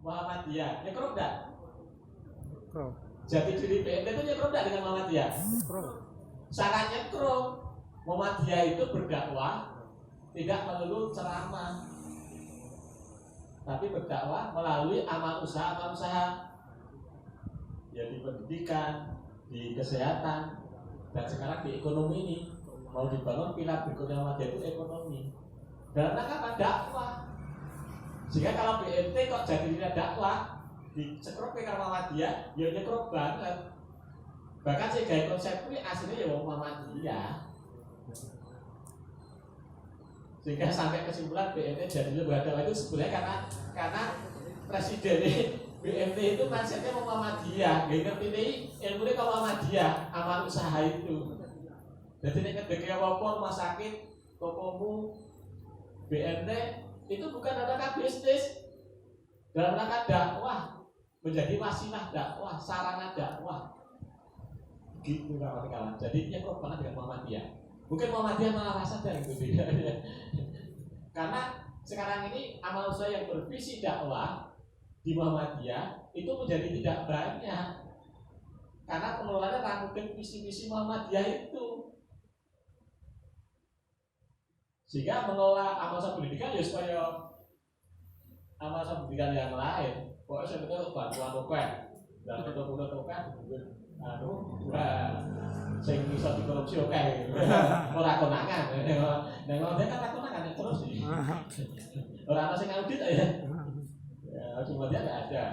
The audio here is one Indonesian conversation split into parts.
Muhammadiyah, nyekrop enggak? Pro. Jati diri BNT itu nyekrop enggak dengan Muhammadiyah? Pro. Sangat nyekrop. Muhammadiyah itu berdakwah tidak melulu ceramah, tapi berdakwah melalui amal usaha ya, di pendidikan, di kesehatan, dan sekarang di ekonomi ini mau dibangun pilar berikutnya Muhammadiyah itu ekonomi. Dalam rangka apa? Dakwah. Sehingga kalau BNT kok jadinya dakwah di sekrup ke Muhammadiyah, ya nyekrop banget. Bahkan sih gaya konsep ini aslinya ya Muhammadiyah. Sehingga sampai kesimpulan BNT jadinya berdakwah itu sebenarnya karena presiden BNT itu konsepnya Muhammadiyah. Gak ngerti ini ilmunya ke Muhammadiyah, amal usaha itu. Jadi ini ketika apa rumah sakit, tokomu, BNT itu bukan dalam rangka bisnis, dalam rangka dakwah, menjadi wasilah dakwah, sarana dakwah. Gitu kawan-kawan. Jadi ini kok banget dengan Muhammadiyah. Mungkin Muhammadiyah malah saja gitu bedanya. Karena sekarang ini amal usaha yang bervisi dakwah di Muhammadiyah itu menjadi tidak banyak. Karena pengelolaannya rangkumin visi-visi Muhammadiyah itu. Sehingga mengelola amal usaha pendidikan ya supaya amal usaha pendidikan yang lain. Pokoknya sebetulnya bantuan oke. Dan betul-betul oke. Sing bisa dikorupsi oke. Ora konangan. Nek dia kan konangan terus sih. Ora ana sing audit ya. Ya, cuma dia enggak ada.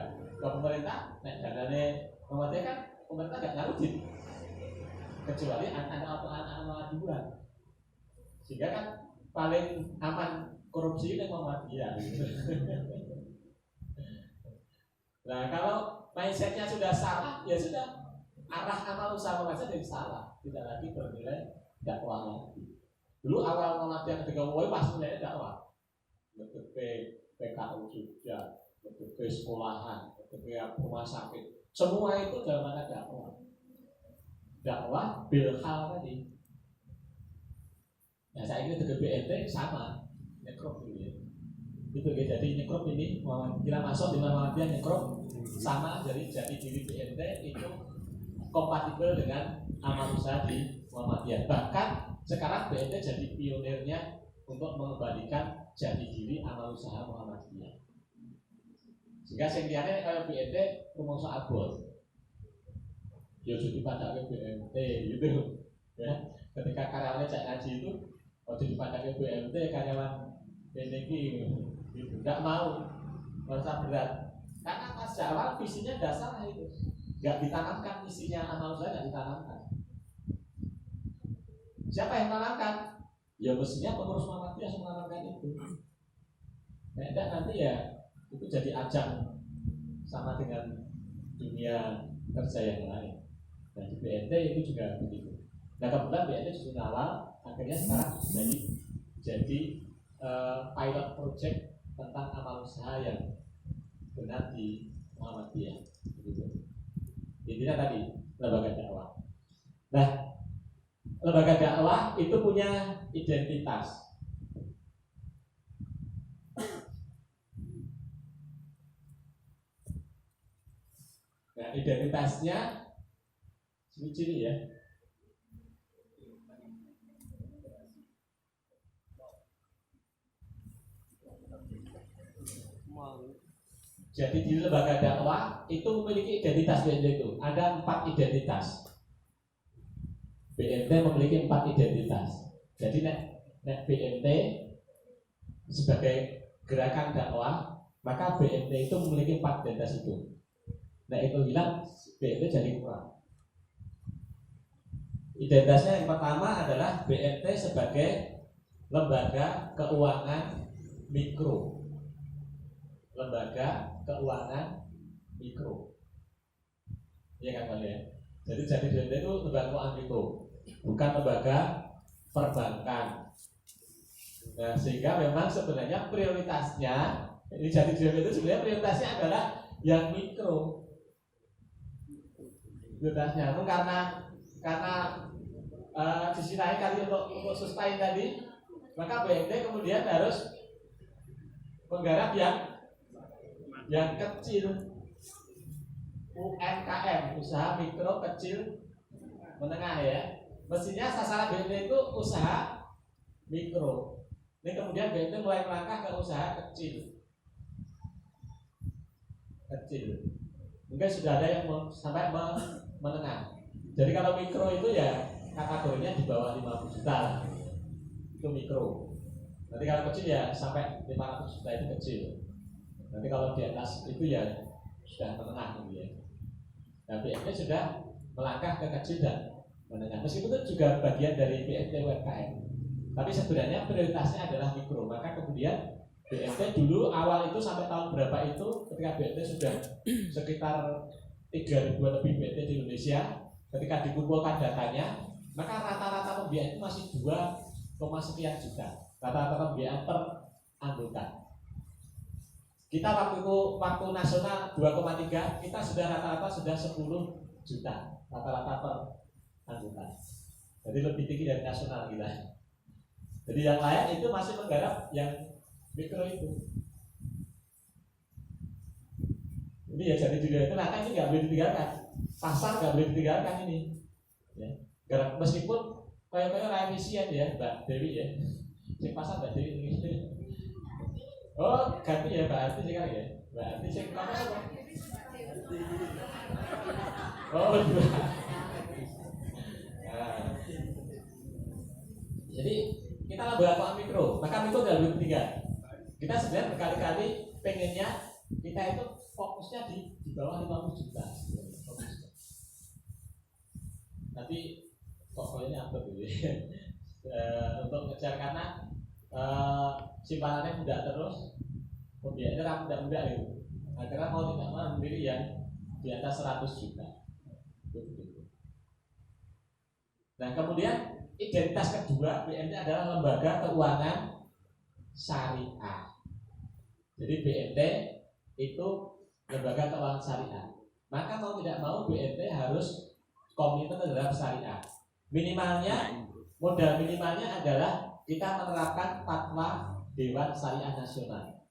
Kalau pemerintah nek danane pemerintah kan pemerintah enggak ngaudit. Kecuali anak-anak dua. Sehingga kan paling aman korupsi itu Muhammadiyah. Nah, kalau mindsetnya sudah salah, ya sudah. Arah amal usaha saja jadi salah, tidak lagi bernilai dakwah lagi. Dulu awal Muhammadiyah ketika mulai pas nilai dakwah, ke PKU Jogja, ke sekolahan, ke rumah sakit, semua itu dalam rangka dakwah. Dakwah bilhal tadi. Nah, saya ini ke BNT sama, nyekrop dulu ya. Itu ya, jadi nyekrop ini kita masuk di Muhammadiyah nyekrop sama, jadi diri BNT itu kompatibel dengan amal usaha di Muhammadiyah. Bahkan sekarang BNT jadi pionirnya untuk mengembalikan jati diri amal usaha Muhammadiyah. Sehingga sentiannya kalau BNT rumongso abot, ya sudah dipadai BNT gitu. Ya, ketika karyawannya cek ngaji itu, waktu dipadai BNT karyawan BNT gitu, nggak mau, merasa berat. Karena pas awal visinya dasar itu. Gak ditanamkan isinya amal usaha, gak ditanamkan. Siapa yang menanamkan? Ya mestinya pengurus Muhammadiyah yang menanamkan itu. Nah, enggak nanti ya itu jadi ajang sama dengan dunia kerja yang lain. Dan di BNT itu juga begitu. Nah, kebetulan BNT sudah awal, akhirnya sekarang jadi pilot project tentang amal usaha yang benar di Muhammadiyah. Begitu. Intinya tadi lembaga dakwah. Nah, lembaga dakwah itu punya identitas. Nah, identitasnya ciri-ciri ya. Jadi di lembaga dakwah itu memiliki identitas BNT itu. Ada 4 identitas. BNT memiliki 4 identitas. Jadi nek BNT sebagai gerakan dakwah, maka BNT itu memiliki 4 identitas itu. Nah itu hilang, BNT jadi kurang. Identitasnya yang pertama adalah BNT sebagai lembaga keuangan mikro. Lembaga keuangan mikro, iya kan Pak ya? Jadi BNT itu lembaga keuangan mikro, bukan lembaga perbankan. Nah, sehingga memang sebenarnya prioritasnya ini jadi BNT itu sebenarnya prioritasnya adalah yang mikro. Prioritasnya, karena disinahi kali untuk sustain tadi, maka BNT kemudian harus menggarap yang yang kecil, UMKM, usaha mikro kecil menengah ya. Mestinya sasaran BMT itu usaha mikro. Ini kemudian BMT mulai melangkah ke usaha kecil. Mungkin sudah ada yang sampai menengah. Jadi kalau mikro itu ya kategorinya di bawah 50 juta. Itu mikro. Nanti kalau kecil ya sampai 500 juta itu kecil. Nanti kalau di atas itu ya sudah menengah gitu ya. Nah, BMT sudah melangkah ke kecil dan menengah. Meskipun itu juga bagian dari BMT UMKM. Tapi sebenarnya prioritasnya adalah mikro. Maka kemudian BMT dulu awal itu sampai tahun berapa itu ketika BMT sudah sekitar 3.000 lebih BMT di Indonesia, ketika dikumpulkan datanya, maka rata-rata pembiayaan itu masih 2, sekian juta. Rata-rata pembiayaan per anggota. Kita waktu nasional 2,3, kita sudah rata-rata sudah 10 juta rata-rata per anggota. Jadi lebih tinggi dari nasional kita. Jadi yang lain itu masih menggarap yang mikro itu. Ini ya jadi juga itu nah ini nggak boleh ditinggalkan. Pasar nggak boleh ditinggalkan ini. Ya. Garap meskipun kayak revisi ya Mbak Dewi ya. Cek pasar Mbak Dewi ini. Oh ganti ya Mbak Arti sekarang ya. Mbak Arti cek pasar apa? Oh dua. Nah. Jadi kita laboratorium mikro, maka mikro nggak boleh ditinggal. Kita sebenarnya berkali-kali pengennya kita itu fokusnya di bawah 50 juta. Tapi pokoknya apa dulu untuk ngejar karena simpanannya mudah terus, pembiayaannya mudah gitu. Karena mau tidak mau sendiri yang di atas 100 juta. Nah kemudian identitas kedua BMT adalah lembaga keuangan syariah. Jadi BMT itu lembaga keuangan syariah. Maka mau tidak mau BMT harus komitmen terhadap syariah. Modal minimalnya adalah kita menerapkan fatwa Dewan Syariah Nasional.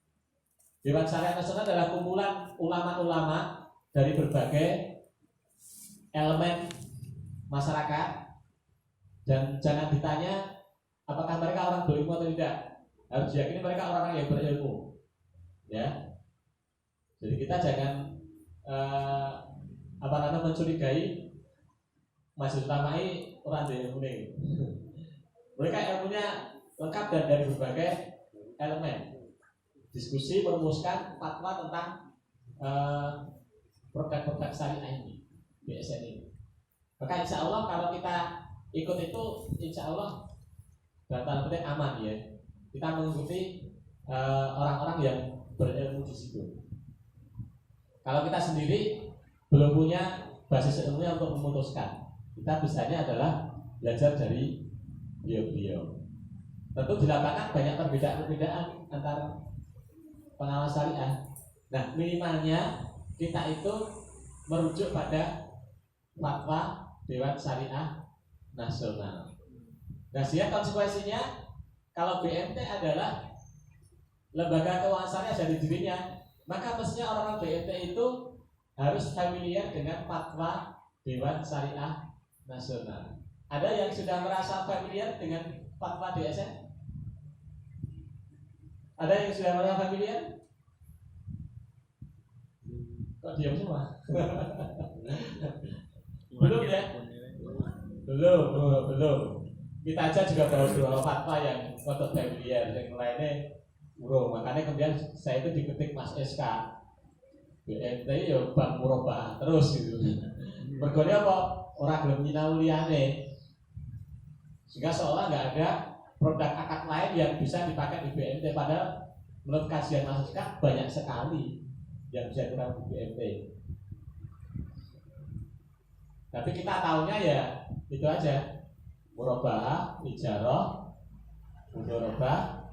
Dewan Syariah Nasional adalah kumpulan ulama-ulama dari berbagai elemen masyarakat. Dan jangan ditanya apakah mereka orang berilmu atau tidak. Harus diyakini mereka orang-orang yang berilmu. Ya. Jadi kita jangan mencurigai Masjid Utamai orang berilmu ini. Mereka ilmunya lengkap dan dari berbagai elemen. Diskusi merumuskan fatwa tentang produk-produk syariah ini, BSN ini. Maka insya Allah kalau kita ikut itu insya Allah dalam tanda petik aman ya. Kita mengikuti orang-orang yang berilmu di situ. Kalau kita sendiri belum punya basis ilmunya untuk memutuskan, kita bisanya adalah belajar dari beliau-beliau. Tentu di lapangan banyak perbedaan antara pengawas syariah. Nah minimalnya kita itu merujuk pada fatwa Dewan Syariah Nasional. Nah, sehingga konsekuensinya kalau BMT adalah lembaga keuangan syariah dari dirinya, maka mestinya orang-orang BMT itu harus familiar dengan fatwa Dewan Syariah Nasional. Ada yang sudah merasa familiar dengan fatwa DSN? Ada yang sudah merasa familiar? Kok diam semua? Belum ya? Belum. Kita aja juga baru dua fatwa yang untuk familiar, yang lainnya burung. Makanya kemudian saya itu diketik Mas SK BMT ya bank murabah terus gitu. Mergonya apa? Orang belum nyinau liane. Sehingga seolah nggak ada produk akad lain yang bisa dipakai di BMT. Padahal menurut kajian Mas SK banyak sekali yang bisa dipakai di BMT. Tapi kita tahunya ya itu aja, murabah, ijarah, mudharabah,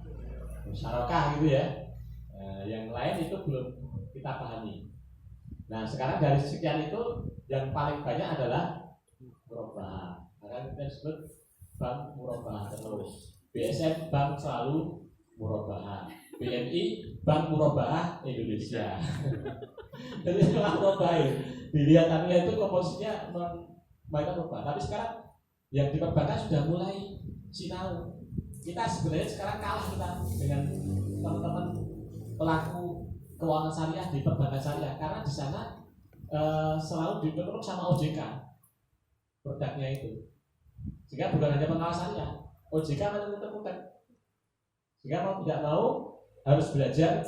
musyarakah gitu ya. Nah, yang lain itu belum kita pahami. Nah sekarang dari sekian itu yang paling banyak adalah murabah. Maka kita sebut bank murabah terus. BSN bank selalu murabah. BNI Bank Murabbaah Indonesia. Jadi memang murabbaah. Dilihat itu komposisinya mainan murabbaah. Tapi sekarang yang di perbankan sudah mulai sinau. Kita sebenarnya sekarang kalah kita dengan teman-teman pelaku keuangan syariah di perbankan syariah karena di sana selalu ditutup sama OJK produknya itu. Sehingga bukan hanya pengawas syariah, OJK menutup-nutup. Sehingga mau tidak mau harus belajar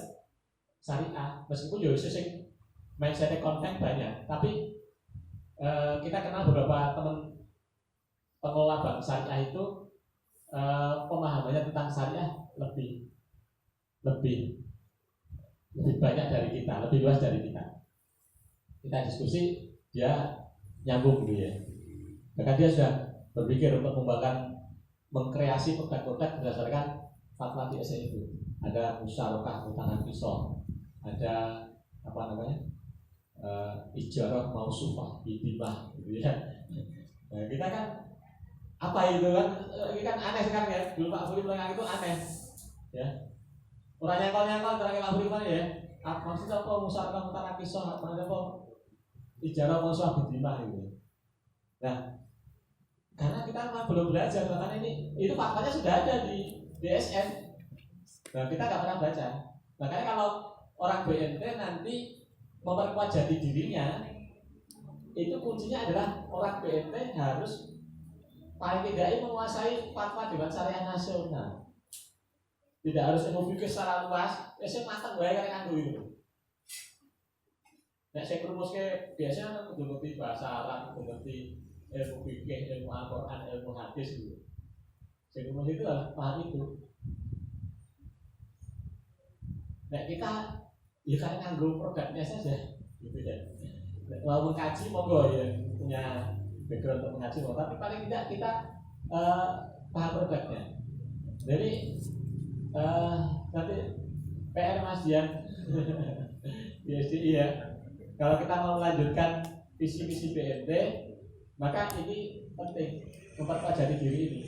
syariah. Meskipun ya sing mindsetnya konten banyak, tapi kita kenal beberapa teman pengelola bank syariah itu pemahamannya tentang syariah lebih banyak dari kita, lebih luas dari kita. Kita diskusi, dia nyambung gitu ya. Bahkan dia sudah berpikir untuk mengkreasi produk-produk berdasarkan fatwa DSN itu. Ada musyarakah hutanan pisau, ada apa namanya ijarah mausufah bidimah gitu ya. Nah, kita kan apa itu kan ini kan aneh sekarang ya. Dulu Pak Furi bilang itu aneh ya. Orang nyangkol terakhir Pak Furi ya. Maksudnya apa musyarakah hutanan pisau, apa ijarah mausufah bidimah gitu. Nah, karena kita memang belum belajar karena itu faktanya sudah ada di DSN. Nah, kita nggak pernah baca. Makanya kalau orang BNT nanti memperkuat jati dirinya, itu kuncinya adalah orang BNT harus paling tidak menguasai fatwa Dewan Syariah Nasional. Tidak harus memikir secara luas. Saya matang bae kan nganggo itu. Nek saya rumusnya biasanya ngerti bahasa Arab, ngerti ilmu fikih, ilmu Al-Qur'an, ilmu hadis gitu. Saya rumus itu adalah paham itu. Nah kita ya kan nganggo produknya saja gitu ya. Walaupun kaji monggo ya punya background untuk mengaji monggo, tapi paling tidak kita paham produknya. Jadi nanti PR Mas Dian BSDI ya. Kalau kita mau melanjutkan visi-visi BNT, maka ini penting memperkuat jati diri ini.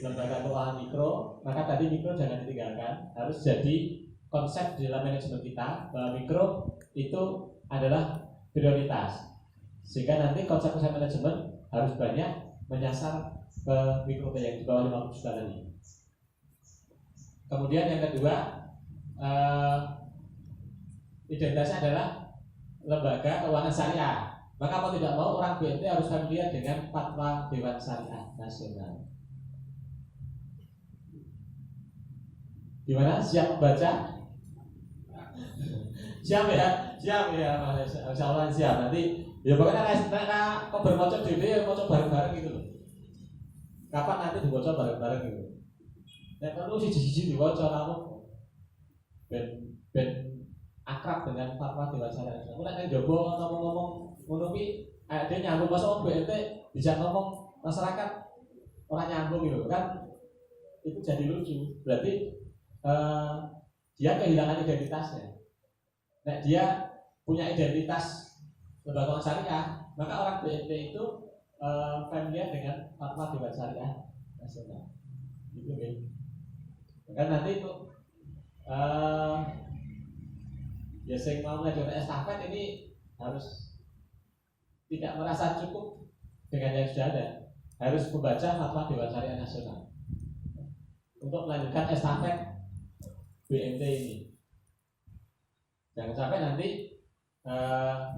Lembaga keuangan mikro, maka tadi mikro jangan ditinggalkan, harus jadi konsep di dalam manajemen kita bahwa mikro itu adalah prioritas, sehingga nanti konsep-konsep manajemen harus banyak menyasar ke mikro yang di bawah 50 juta tadi. Kemudian yang kedua, identitasnya adalah lembaga keuangan syariah. Maka mau tidak mau orang BNT harus familiar dengan fatwa Dewan Syariah Nasional. Gimana? Siap membaca? Siap ya Mas. Insyaallah siap. Nanti ya pokoknya nek kok bermaca dhewe ya maca bareng-bareng gitu loh. Kapan nanti dibaca bareng-bareng gitu. Nek perlu siji-siji diwaca kamu ben akrab dengan fatwa Dewan Syariah. Nek nang jaba ngomong-ngomong ngono ki dia nyambung masuk BNT bisa ngomong masyarakat orang nyambung gitu kan. Itu jadi lucu. Berarti dia kehilangan identitasnya. Nah, dia punya identitas lembaga keuangan syariah, maka orang BNT itu familiar dengan fatwa Dewan Syariah Nasional. Gitu kan. Maka nanti itu ya sing mau melanjutkan estafet ini harus tidak merasa cukup dengan yang sudah ada, harus membaca fatwa Dewan Syariah Nasional untuk melanjutkan estafet BNT ini. Jangan sampai nanti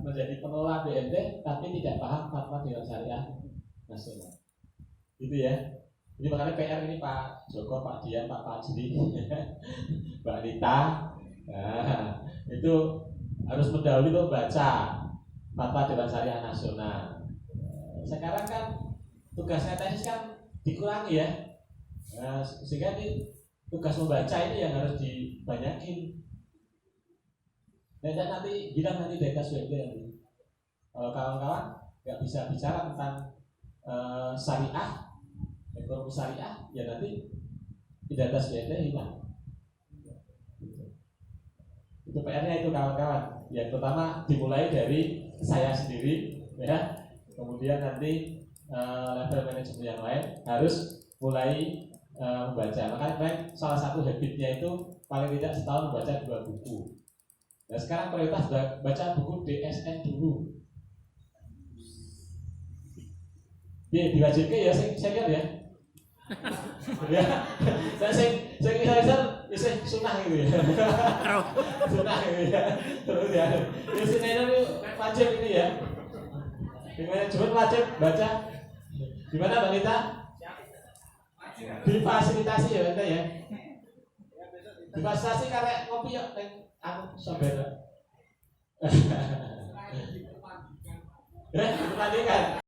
menjadi pengelola BNT tapi tidak paham fatwa Dewan Syariah Nasional. Gitu ya. Ini makanya PR ini Pak Joko, Pak Dian, Pak Fajri, Mbak Nita. Nah, itu harus mendahului untuk baca fatwa Dewan Syariah Nasional. Sekarang kan tugasnya tesis kan dikurangi ya. Nah, sehingga ini tugas membaca ini yang harus dibanyakin. Nanti bilang nanti data SWB nanti. Kalau kawan-kawan nggak bisa bicara tentang syariah, ekonomi syariah, ya nanti data SWB hilang. Itu PR-nya itu kawan-kawan. Yang pertama dimulai dari saya sendiri, ya. Kemudian nanti level manajemen yang lain harus mulai membaca. Makanya salah satu habitnya itu paling tidak setahun baca 2 buku. Nah sekarang prioritas baca buku DSN dulu. Ya diwajibkan ya, saya ya. Ya, saya sunah gitu ya. Sunah gitu ya. Terus ya, Senin itu wajib ini ya. Gimana Jumat wajib baca. Gimana Mbak Lita? Difasilitasi ya Mbak ya. Difasilitasi karena kopi ya, aku sampai. Ya, itu tadi kan.